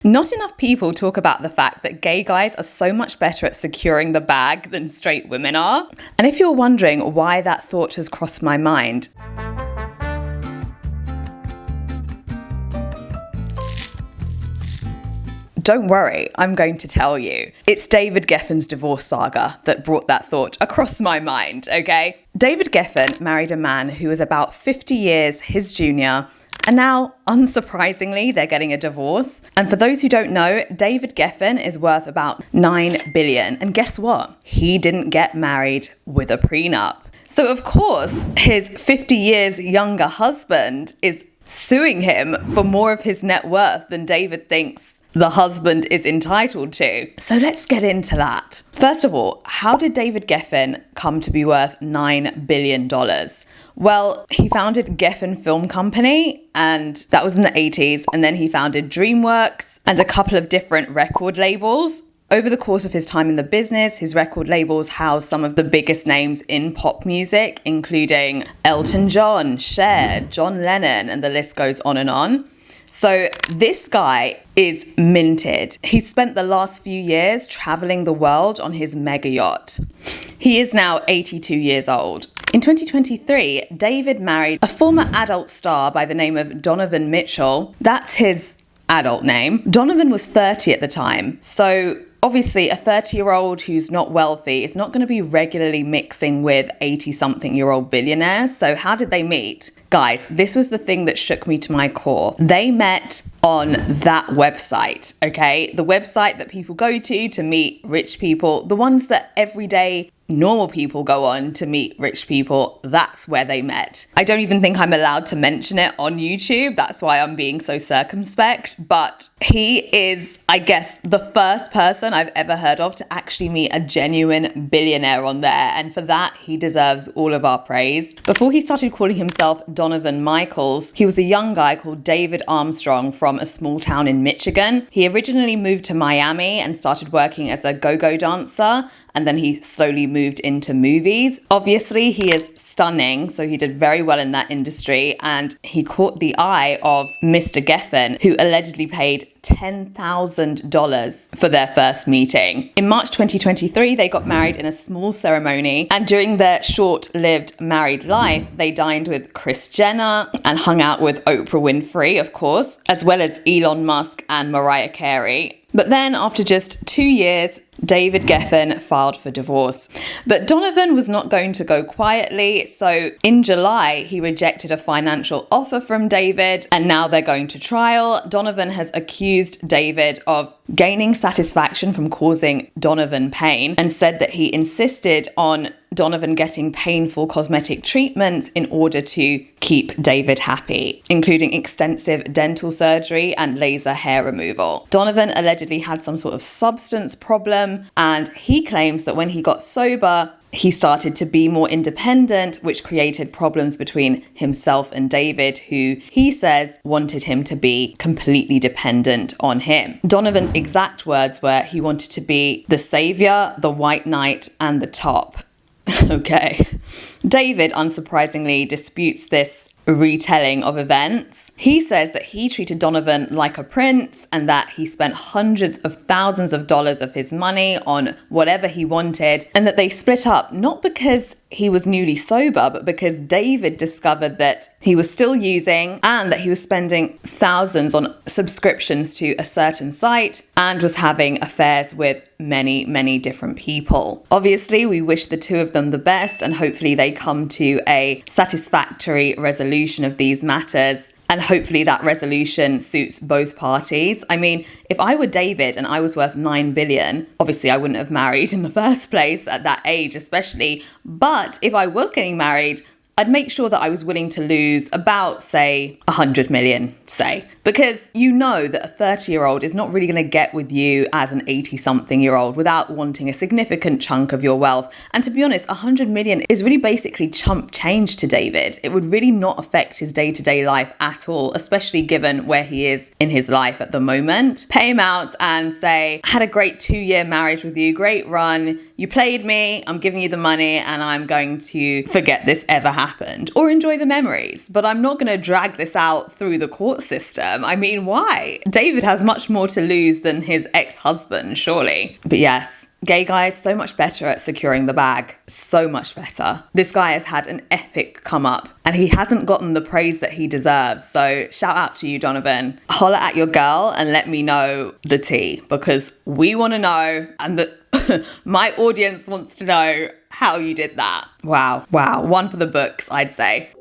Not enough people talk about the fact that gay guys are so much better at securing the bag than straight women are. And if you're wondering why that thought has crossed my mind, don't worry, I'm going to tell you. It's David Geffen's divorce saga that brought that thought across my mind, okay? David Geffen married a man who was about 50 years his junior, and now, unsurprisingly, they're getting a divorce. And for those who don't know, David Geffen is worth about $9 billion. And guess what? He didn't get married with a prenup. So of course, his 50 years younger husband is suing him for more of his net worth than David thinks the husband is entitled to. So let's get into that. First of all, how did David Geffen come to be worth $9 billion? Well, he founded Geffen Film Company, and that was in the 80s. And then he founded DreamWorks and a couple of different record labels. Over the course of his time in the business, his record labels housed some of the biggest names in pop music, including Elton John, Cher, John Lennon, and the list goes on and on. So this guy is minted. He spent the last few years traveling the world on his mega yacht. He is now 82 years old. In 2023, David married a former adult star by the name of Donovan Mitchell. That's his adult name. Donovan was 30 at the time. So obviously, a 30-year-old who's not wealthy is not going to be regularly mixing with 80-something-year-old billionaires. So how did they meet? Guys, this was the thing that shook me to my core. They met on that website, okay? The website that people go to meet rich people, the ones that everyday normal people go on to meet rich people, that's where they met. I don't even think I'm allowed to mention it on YouTube. That's why I'm being so circumspect. But he is, I guess, the first person I've ever heard of to actually meet a genuine billionaire on there. And for that, he deserves all of our praise. Before he started calling himself Donovan Michaels, he was a young guy called David Armstrong from a small town in Michigan. He originally moved to Miami and started working as a go-go dancer. And then he slowly moved into movies. Obviously, he is stunning, so he did very well in that industry. And he caught the eye of Mr. Geffen, who allegedly paid $10,000 for their first meeting. In March 2023, they got married in a small ceremony. And during their short-lived married life, they dined with Kris Jenner and hung out with Oprah Winfrey, of course, as well as Elon Musk and Mariah Carey. But then, after just 2 years, David Geffen filed for divorce. But Donovan was not going to go quietly, so in July, he rejected a financial offer from David, and now they're going to trial. Donovan has accused David of gaining satisfaction from causing Donovan pain and said that he insisted on Donovan getting painful cosmetic treatments in order to keep David happy, including extensive dental surgery and laser hair removal. Donovan allegedly had some sort of substance problem, and he claims that when he got sober, he started to be more independent, which created problems between himself and David, who he says wanted him to be completely dependent on him. Donovan's exact words were he wanted to be the savior, the white knight, and the top. Okay. David, unsurprisingly, disputes this retelling of events. He says that he treated Donovan like a prince and that he spent hundreds of thousands of dollars of his money on whatever he wanted, and that they split up not because he was newly sober, but because David discovered that he was still using and that he was spending thousands on subscriptions to a certain site and was having affairs with many, many different people. Obviously, we wish the two of them the best, and hopefully they come to a satisfactory resolution of these matters. And hopefully that resolution suits both parties. I mean, if I were David and I was worth $9 billion, obviously I wouldn't have married in the first place at that age especially. But if I was getting married, I'd make sure that I was willing to lose about, say, 100 million, say. Because you know that a 30-year-old is not really going to get with you as an 80-something-year-old without wanting a significant chunk of your wealth. And to be honest, 100 million is really basically chump change to David. It would really not affect his day-to-day life at all, especially given where he is in his life at the moment. Pay him out and say, had a great 2-year marriage with you, great run, you played me, I'm giving you the money, and I'm going to forget this ever happened. happened or enjoy the memories, but I'm not going to drag this out through the court system. I mean, why? David has much more to lose than his ex-husband, surely. But yes, gay guys, so much better at securing the bag. So much better. This guy has had an epic come up and he hasn't gotten the praise that he deserves. So shout out to you, Donovan. Holler at your girl and let me know the tea, because we want to know, and my audience wants to know how you did that. Wow. One for the books, I'd say.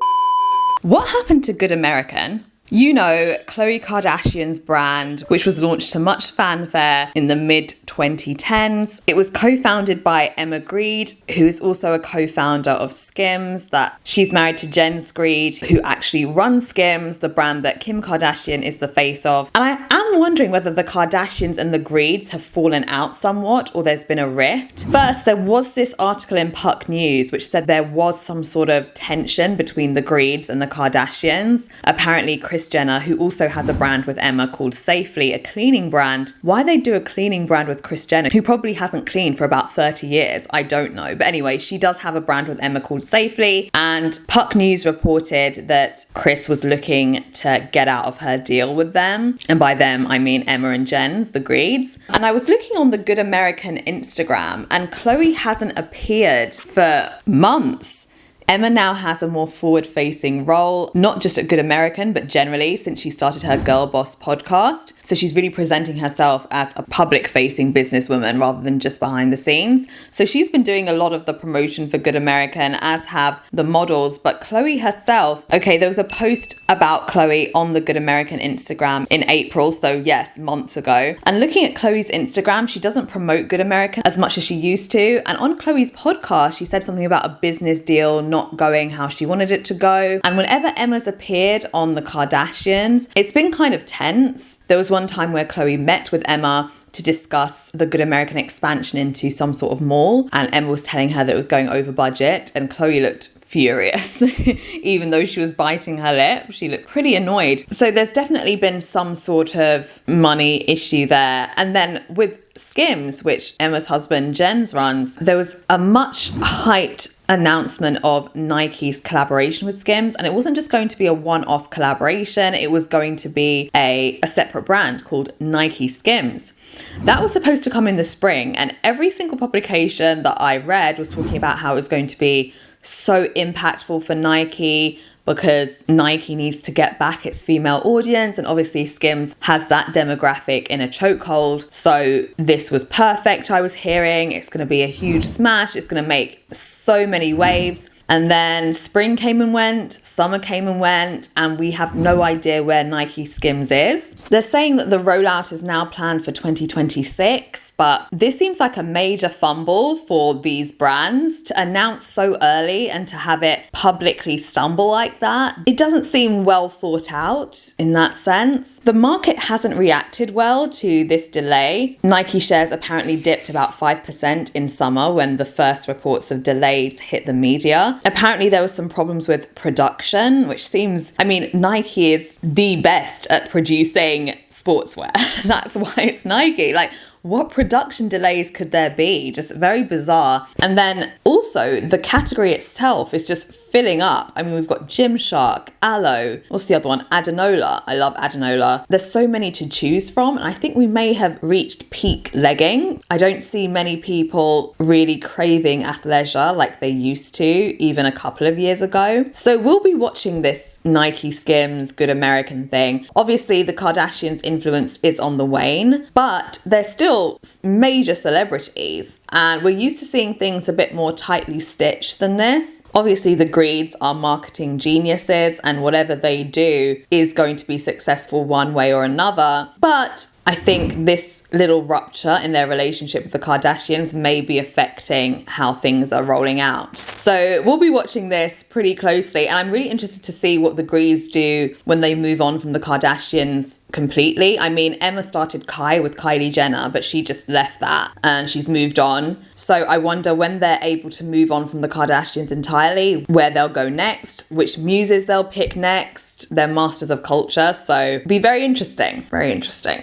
What happened to Good American? You know, Khloe Kardashian's brand, which was launched to much fanfare in the mid-2010s. It was co-founded by Emma Grede, who is also a co-founder of Skims, that she's married to Jen Grede, who actually runs Skims, the brand that Kim Kardashian is the face of. And I am wondering whether the Kardashians and the Gredes have fallen out somewhat, or there's been a rift. First, there was this article in Puck News which said there was some sort of tension between the Gredes and the Kardashians. Apparently, Kris Jenner, who also has a brand with Emma called Safely, a cleaning brand. Why they do a cleaning brand with Kris Jenner, who probably hasn't cleaned for about 30 years, I don't know. But anyway, she does have a brand with Emma called Safely, and Puck News reported that Kris was looking to get out of her deal with them. And by them, I mean Emma and Jen's, the Gredes. And I was looking on the Good American Instagram, and Khloe hasn't appeared for months. Emma now has a more forward-facing role, not just at Good American, but generally since she started her Girl Boss podcast. So she's really presenting herself as a public-facing businesswoman rather than just behind the scenes. So she's been doing a lot of the promotion for Good American, as have the models. But Khloe herself, okay, there was a post about Khloe on the Good American Instagram in April, so yes, months ago. And looking at Khloe's Instagram, she doesn't promote Good American as much as she used to. And on Khloe's podcast, she said something about a business deal not going how she wanted it to go. And whenever Emma's appeared on the Kardashians, it's been kind of tense. There was one time where Khloe met with Emma to discuss the Good American expansion into some sort of mall, and Emma was telling her that it was going over budget, and Khloe looked furious. Even though she was biting her lip, she looked pretty annoyed. So there's definitely been some sort of money issue there. And then with Skims, which Emma's husband Jens runs, there was a much hyped announcement of Nike's collaboration with Skims, and it wasn't just going to be a one-off collaboration, it was going to be a separate brand called Nike Skims. That was supposed to come in the spring, and every single publication that I read was talking about how it was going to be so impactful for Nike, because Nike needs to get back its female audience, and obviously Skims has that demographic in a chokehold. So this was perfect, I was hearing. It's going to be a huge smash. It's going to make so many waves. And then spring came and went, summer came and went, and we have no idea where Nike Skims is. They're saying that the rollout is now planned for 2026, but this seems like a major fumble for these brands to announce so early and to have it publicly stumble like that. It doesn't seem well thought out in that sense. The market hasn't reacted well to this delay. Nike shares apparently dipped about 5% in summer when the first reports of delays hit the media. Apparently there was some problems with production, which seems, I mean, Nike is the best at producing sportswear. That's why it's Nike. Like, what production delays could there be? Just very bizarre. And then also the category itself is just filling up. I mean, we've got Gymshark, Aloe, what's the other one? Adenola. I love Adenola. There's so many to choose from, and I think we may have reached peak legging. I don't see many people really craving athleisure like they used to even a couple of years ago. So we'll be watching this Nike Skims Good American thing. Obviously the Kardashians' influence is on the wane, but they're still major celebrities, and we're used to seeing things a bit more tightly stitched than this. Obviously the Gredes are marketing geniuses, and whatever they do is going to be successful one way or another. But I think this little rupture in their relationship with the Kardashians may be affecting how things are rolling out. So we'll be watching this pretty closely, and I'm really interested to see what the Gredes do when they move on from the Kardashians completely. I mean, Emma started Kai with Kylie Jenner, but she just left that and she's moved on. So I wonder when they're able to move on from the Kardashians entirely, where they'll go next, which muses they'll pick next. They're masters of culture, so be very interesting, very interesting.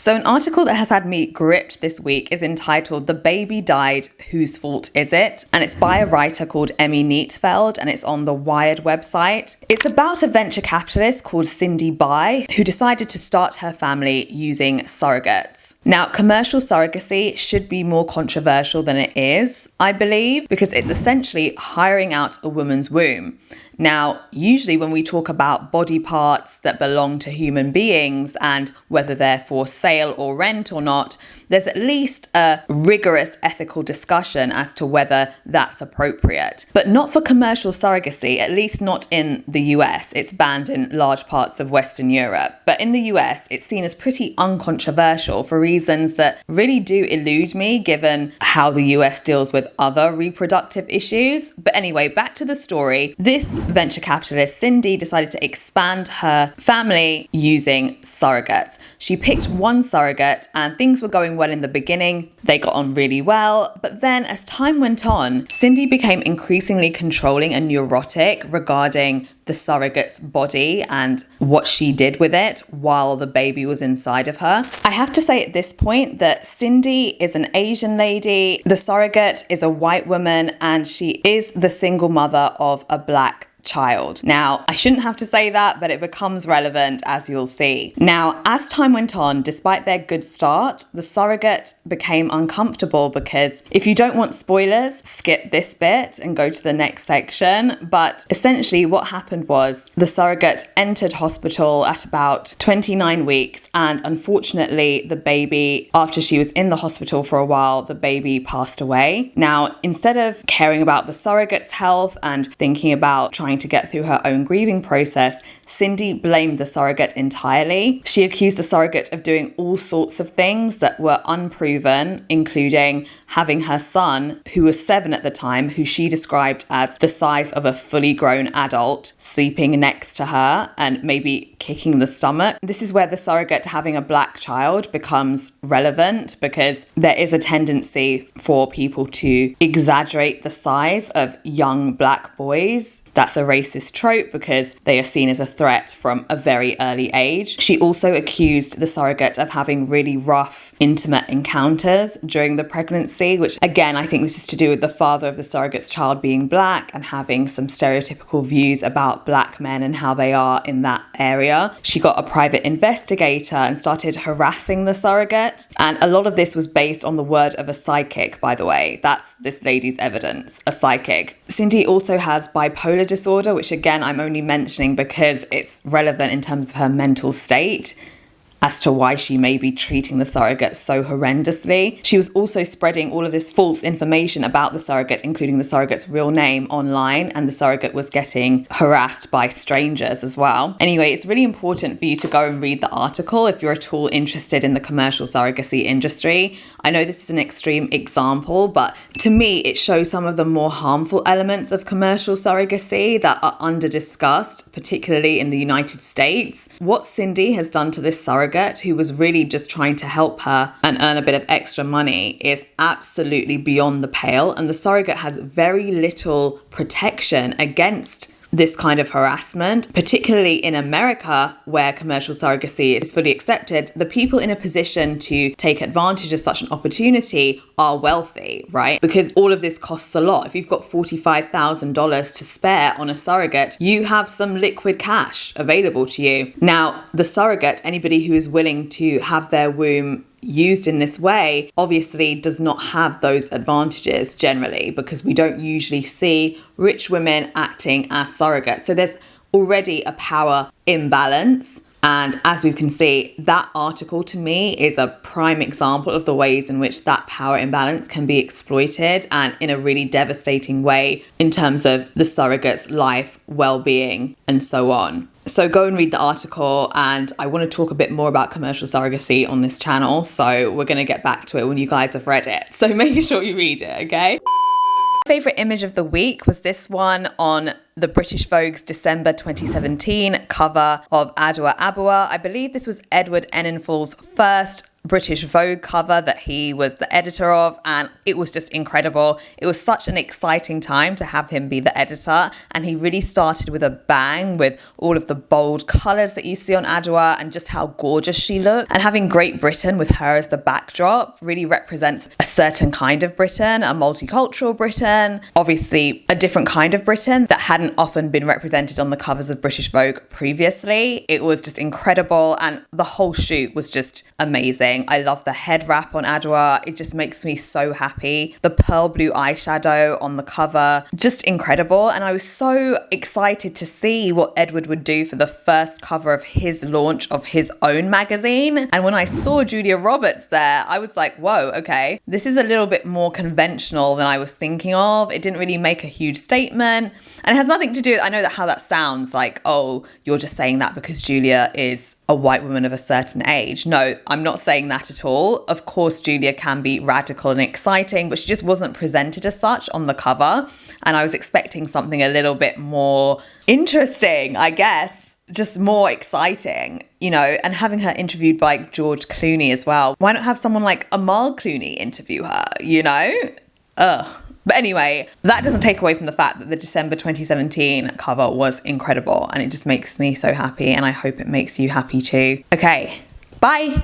So an article that has had me gripped this week is entitled "The Baby Died, Whose Fault Is It?" And it's by a writer called Emmy Neatfeld, and it's on the Wired website. It's about a venture capitalist called Cindy Bai who decided to start her family using surrogates. Now, commercial surrogacy should be more controversial than it is, I believe, because it's essentially hiring out a woman's womb. Now, usually when we talk about body parts that belong to human beings and whether they're for sale or rent or not, there's at least a rigorous ethical discussion as to whether that's appropriate. But not for commercial surrogacy, at least not in the US. It's banned in large parts of Western Europe. But in the US, it's seen as pretty uncontroversial for reasons that really do elude me, given how the US deals with other reproductive issues. But anyway, back to the story. This venture capitalist, Cindy, decided to expand her family using surrogates. She picked one surrogate and things were going well in the beginning. They got on really well. But then as time went on, Cindy became increasingly controlling and neurotic regarding the surrogate's body and what she did with it while the baby was inside of her. I have to say at this point that Cindy is an Asian lady, the surrogate is a white woman, and she is the single mother of a black child. Now, I shouldn't have to say that, but it becomes relevant as you'll see. Now, as time went on, despite their good start, the surrogate became uncomfortable because if you don't want spoilers, skip this bit and go to the next section. But essentially what happened was the surrogate entered hospital at about 29 weeks, and unfortunately the baby, after she was in the hospital for a while, the baby passed away. Now, instead of caring about the surrogate's health and thinking about trying to get through her own grieving process, Cindy blamed the surrogate entirely. She accused the surrogate of doing all sorts of things that were unproven, including having her son, who was 7 at the time, who she described as the size of a fully grown adult, sleeping next to her and maybe kicking the stomach. This is where the surrogate having a black child becomes relevant, because there is a tendency for people to exaggerate the size of young black boys. That's a racist trope because they are seen as a threat from a very early age. She also accused the surrogate of having really rough, intimate encounters during the pregnancy, which again, I think this is to do with the father of the surrogate's child being black and having some stereotypical views about black men and how they are in that area. She got a private investigator and started harassing the surrogate. And a lot of this was based on the word of a psychic, by the way. That's this lady's evidence, a psychic. Cindy also has bipolar disorder, which again, I'm only mentioning because it's relevant in terms of her mental state as to why she may be treating the surrogate so horrendously. She was also spreading all of this false information about the surrogate, including the surrogate's real name, online, and the surrogate was getting harassed by strangers as well. Anyway, it's really important for you to go and read the article if you're at all interested in the commercial surrogacy industry. I know this is an extreme example, but to me, it shows some of the more harmful elements of commercial surrogacy that are under-discussed, particularly in the United States. What Cindy has done to this surrogate, who was really just trying to help her and earn a bit of extra money, is absolutely beyond the pale, and the surrogate has very little protection against this kind of harassment, particularly in America, where commercial surrogacy is fully accepted. The people in a position to take advantage of such an opportunity are wealthy, right? Because all of this costs a lot. If you've got $45,000 to spare on a surrogate, you have some liquid cash available to you. Now, the surrogate, anybody who is willing to have their womb used in this way, obviously does not have those advantages generally, because we don't usually see rich women acting as surrogates. So there's already a power imbalance. And as we can see, that article to me is a prime example of the ways in which that power imbalance can be exploited, and in a really devastating way in terms of the surrogate's life, well-being, and so on. So go and read the article, and I want to talk a bit more about commercial surrogacy on this channel, so we're going to get back to it when you guys have read it. So make sure you read it, okay? My favourite image of the week was this one on the British Vogue's December 2017 cover of Adwa Abua. I believe this was Edward Enninful's first British Vogue cover that he was the editor of, and it was just incredible. It was such an exciting time to have him be the editor, and he really started with a bang with all of the bold colours that you see on Adwoa and just how gorgeous she looked. And having Great Britain with her as the backdrop really represents a certain kind of Britain, a multicultural Britain, obviously a different kind of Britain that hadn't often been represented on the covers of British Vogue previously. It was just incredible, and the whole shoot was just amazing. I love the head wrap on Adwoa. It just makes me so happy. The pearl blue eyeshadow on the cover, just incredible. And I was so excited to see what Edward would do for the first cover of his launch of his own magazine. And when I saw Julia Roberts there, I was like, whoa, okay, this is a little bit more conventional than I was thinking of. It didn't really make a huge statement. And it has nothing to do, I know that how that sounds like, oh, you're just saying that because Julia is a white woman of a certain age. No, I'm not saying that at all. Of course, Julia can be radical and exciting, but she just wasn't presented as such on the cover. And I was expecting something a little bit more interesting, I guess, just more exciting, you know, and having her interviewed by George Clooney as well. Why not have someone like Amal Clooney interview her, you know? Ugh. But anyway, that doesn't take away from the fact that the December 2017 cover was incredible, and it just makes me so happy, and I hope it makes you happy too. Okay, bye.